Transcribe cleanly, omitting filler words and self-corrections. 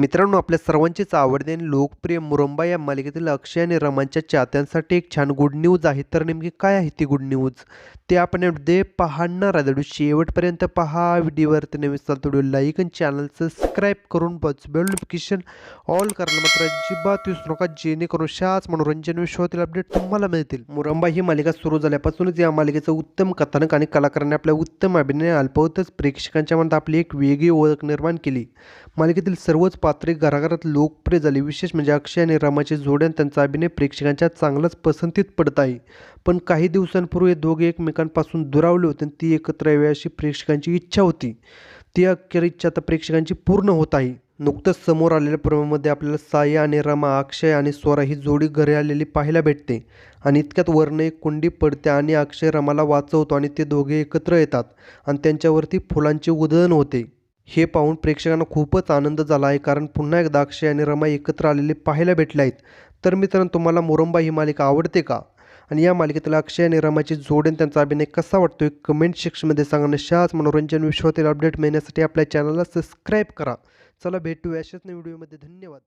मित्रांनो, आपल्या सर्वांचीच आवडते आणि लोकप्रिय मुरंबा या मालिकेतील अक्षय आणि रमांच्या चाहत्यांसाठी एक छान गुड न्यूज आहे. तर नेमकी काय आहे ती गुड न्यूज? ते आपण यामध्ये पाहणार आहोत. व्हिडिओ शेवटपर्यंत पहा. व्हिडिओवरती नवीन असाल तर व्हिडिओ लाईक आणि चॅनल सबस्क्राईब करून बेल नोटिफिकेशन ऑल करायला मात्र अजिबात विसरू नका, जेणेकरून अशाच मनोरंजन विश्वातील अपडेट तुम्हाला मिळतील. मुरंबा ही मालिका सुरू झाल्यापासूनच या मालिकेचं उत्तम कथानक आणि कलाकारांनी आपल्या उत्तम अभिनय अल्पावधीतच प्रेक्षकांच्या मनात आपली एक वेगळी ओळख निर्माण केली. मालिकेतील सर्वच पात्रे घराघरात लोकप्रिय झाली. विशेष म्हणजे अक्षय आणि रामाची जोडी आणि त्यांचा अभिनय प्रेक्षकांच्या चांगलाच पसंतीत पडत आहे. पण काही दिवसांपूर्वी हे दोघे एकमेकांपासून दुरावले होते आणि ती एकत्र यावी अशी प्रेक्षकांची इच्छा होती. ती अखेर इच्छा आता प्रेक्षकांची पूर्ण होत आहे. नुकतंच समोर आलेल्या प्रोमोमध्ये आपल्याला साई आणि रमा, अक्षय आणि स्वरा ही जोडी घरी आलेली पाहायला भेटते आणि इतक्यात वरनं एक कुंडी पडते आणि अक्षय रमाला वाचवतो आणि ते दोघे एकत्र येतात आणि त्यांच्यावरती फुलांचे उधळण होते. हे पाहून प्रेक्षकांना खूपच आनंद झाला आहे, कारण पुन्हा एकदा अक्षय आणि रमा एकत्र आलेले पाहायला भेटले आहेत. तर मित्रांनो, तुम्हाला मुरंबा ही मालिका आवडते का? आणि या मालिकेतील अक्षय आणि रमाची जोड आणि त्यांचा अभिनय कसा वाटतोय कमेंट सेक्शनमध्ये सांगा. अशाच मनोरंजन विश्वातील अपडेट मिळण्यासाठी आपल्या चॅनलला सबस्क्राईब करा. चला भेटूया अशाच व्हिडिओमध्ये. धन्यवाद.